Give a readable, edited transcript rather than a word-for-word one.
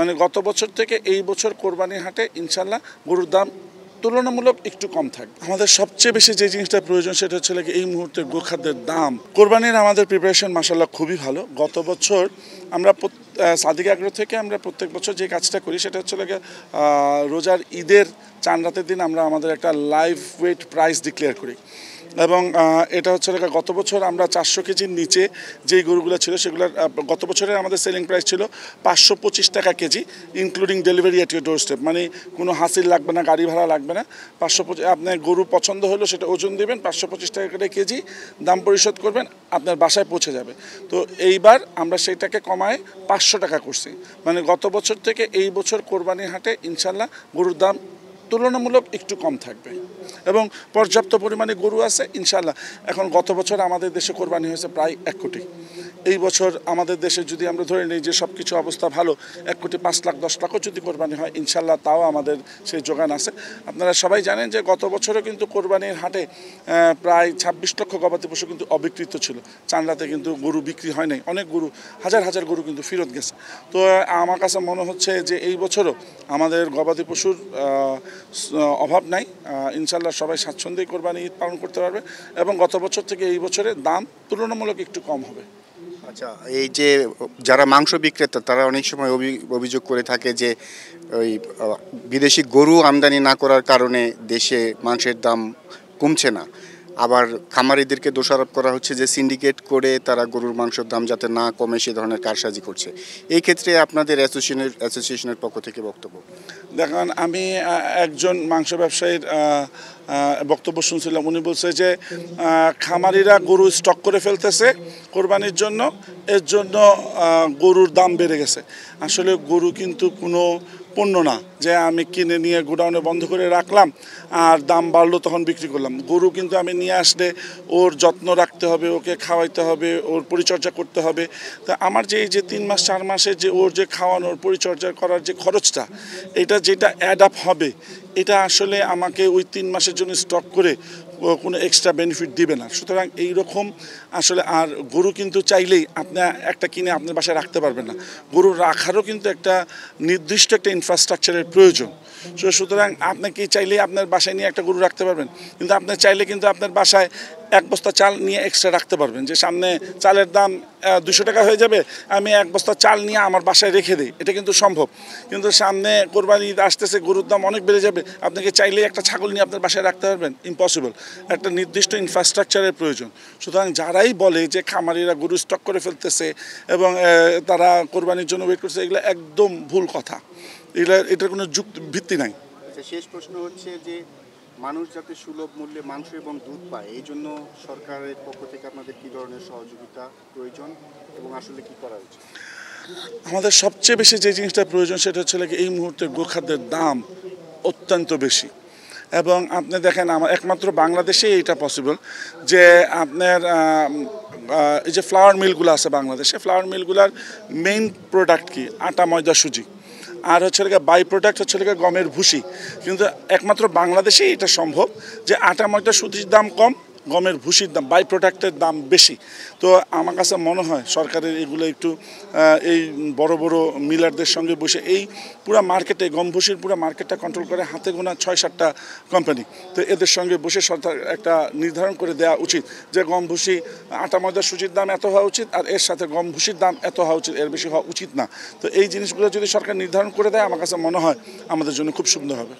মানে গত বছর থেকে এই বছর কোরবানি হাটে ইনশাল্লাহ গরুর দাম তুলনামূলক একটু কম থাকবে। আমাদের সবচেয়ে বেশি যে জিনিসটা প্রয়োজন সেটা হচ্ছে এই মুহূর্তে গোখাদ্যের দাম। কোরবানির আমাদের প্রিপারেশন মাশাআল্লাহ খুবই ভালো। গত বছর আমরা সাদিক এগ্রো থেকে আমরা প্রত্যেক বছর যে কাজটা করি সেটা হচ্ছে রোজার ঈদের চাঁদ রাতের দিন আমরা আমাদের একটা লাইভ ওয়েট প্রাইস ডিক্লেয়ার করি এবং এটা হচ্ছে গত বছর আমরা 400 কেজির নিচে যেই গরুগুলো ছিল সেগুলোর গত বছরের আমাদের সেলিং প্রাইস ছিল 525 টাকা KG, including delivery at your door step. মানে কোনো হাসিল লাগবে না, গাড়ি ভাড়া লাগবে না। 525 আপনার গরু পছন্দ হলো সেটা ওজন দেবেন, 525 টাকা করে কেজি দাম পরিশোধ করবেন, আপনার বাসায় পৌঁছে যাবে। তো এইবার আমরা সেইটাকে কমায় 500 টাকা করছি। মানে গত বছর থেকে এই বছর কোরবানির হাটে ইনশাল্লাহ গরুর দাম তুলনামূলক একটু কম থাকবে এবং পর্যাপ্ত পরিমাণে গরু আছে ইনশাল্লাহ। এখন গত বছর আমাদের দেশে কোরবানি হয়েছে প্রায় 1 কোটি। এই বছর আমাদের দেশে যদি আমরা ধরে নিই যে সব কিছু অবস্থা ভালো, 1 কোটি 5 লাখ 10 লাখও যদি কোরবানি হয় ইনশাল্লাহ তাও আমাদের সেই যোগান আছে। আপনারা সবাই জানেন যে গত বছরও কিন্তু কোরবানির হাটে প্রায় 26 লক্ষ গবাদি পশু কিন্তু অবিকৃত ছিল। চাঁদরাতে কিন্তু গরু বিক্রি হয় নাই, অনেক গরু হাজার হাজার গরু কিন্তু ফেরত গেছে। তো আমার কাছে মনে হচ্ছে যে এই বছরও আমাদের গবাদি পশুর অভাব নাই, ইনশাল্লাহ সবাই স্বাচ্ছন্দ্যেই কোরবানি ঈদ পালন করতে পারবে এবং গত বছর থেকে এই বছরে দাম তুলনামূলক একটু কম হবে। আচ্ছা, এই যে যারা মাংস বিক্রেতা তারা অনেক সময় অভিযোগ করে থাকে যে ওই বিদেশি গরু আমদানি না করার কারণে দেশে মাংসের দাম কমছে না, আবার খামারিদেরকে দোষারোপ করা হচ্ছে যে সিন্ডিকেট করে তারা গরুর মাংসের দাম যাতে না কমে সে ধরনের কারসাজি করছে। এই ক্ষেত্রে আপনাদের অ্যাসোসিয়েশনের পক্ষ থেকে বক্তব্য। দেখুন, আমি একজন মাংস ব্যবসায়ীর বক্তব্য শুনছিলাম। উনি বলছে যে খামারিরা গরু স্টক করে ফেলতেছে কোরবানির জন্য, এর জন্য গরুর দাম বেড়ে গেছে। আসলে গরু কিন্তু কোনো পণ্য না যে আমি কিনে নিয়ে গোডাউনে বন্ধ করে রাখলাম আর দাম বাড়লো তখন বিক্রি করলাম। গরু কিন্তু আমি নিয়ে আসলে ওর যত্ন রাখতে হবে, ওকে খাওয়াইতে হবে, ওর পরিচর্যা করতে হবে। তা আমার যে এই যে 3 মাস 4 মাসে যে ওর যে খাওয়ানোর পরিচর্যা করার যে খরচটা, এটা যেটা অ্যাড আপ হবে, এটা আসলে আমাকে ওই 3 মাসের জন্য স্টক করে কোনো এক্সট্রা বেনিফিট দিবে না। সুতরাং এই রকম আসলে আর গরু কিন্তু চাইলেই আপনি একটা কিনে আপনার বাসায় রাখতে পারবেন না। গরু রাখারও কিন্তু একটা নির্দিষ্ট একটা ইনফ্রাস্ট্রাকচারের প্রয়োজন। সুতরাং আপনি কি চাইলেই আপনার বাসায় নিয়ে একটা গরু রাখতে পারবেন, কিন্তু আপনি চাইলে কিন্তু আপনার বাসায় 1 বস্তা চাল নিয়ে এক্সট্রা রাখতে পারবেন। যে সামনে চালের দাম 200 টাকা হয়ে যাবে, আমি 1 বস্তা চাল নিয়ে আমার বাসায় রেখে দিই, এটা কিন্তু সম্ভব। কিন্তু সামনে কোরবানি ঈদ আসতেছে, গরুর দাম অনেক বেড়ে যাবে, আপনাকে চাইলেই একটা ছাগল নিয়ে আপনার বাসায় রাখতে পারবেন? ইম্পসিবল। একটা নির্দিষ্ট ইনফ্রাস্ট্রাকচারের প্রয়োজন। সুতরাং যারাই বলে যে খামারিরা গরু স্টক করে ফেলতেছে এবং তারা কোরবানির জন্য ওয়েট করছে, এগুলো একদম ভুল কথা। এটার কোনো ভিত্তি নাই। শেষ প্রশ্ন হচ্ছে যে মানুষ যাতে সুলভ মূল্যে মাংস এবং দুধ পায়, এই জন্য সরকারের পক্ষ থেকে আপনাদের কী ধরনের সহযোগিতা প্রয়োজন এবং আসলে কী করা উচিত? আমাদের সবচেয়ে বেশি যে জিনিসটা প্রয়োজন সেটা হচ্ছে এই মুহূর্তে গোখাদ্যের দাম অত্যন্ত বেশি এবং আপনি দেখেন আমার একমাত্র বাংলাদেশে এইটা পসিবল যে আপনার এই যে ফ্লাওয়ার মিলগুলো আছে বাংলাদেশে, ফ্লাওয়ার মিলগুলোর মেইন প্রোডাক্ট কি? আটা, ময়দা, সুজি। আর হচ্ছে বাই প্রোডাক্ট হচ্ছে গমের ভুসি। কিন্তু একমাত্র বাংলাদেশেই এটা সম্ভব যে আটা, ময়দা, সুজির দাম কম, গমের ভুসির দাম, বাই প্রোডাক্টের দাম বেশি। তো আমার কাছে মনে হয় সরকারের এগুলো একটু এই বড় বড় মিলারদের সঙ্গে বসে এই পুরো মার্কেটে গম ভুসির পুরো মার্কেটটা কন্ট্রোল করে হাতে গোনা 6-7টা কোম্পানি, তো এদের সঙ্গে বসে সরকার একটা নির্ধারণ করে দেওয়া উচিত যে গম ভুসি, আটা, ময়দা, সুজির দাম এত হওয়া উচিত আর এর সাথে গম ভুসির দাম এত হওয়া উচিত, এর বেশি হওয়া উচিত না। তো এই জিনিসগুলো যদি সরকার নির্ধারণ করে দেয় আমার কাছে মনে হয় আমাদের জন্য খুব সুন্দর হবে।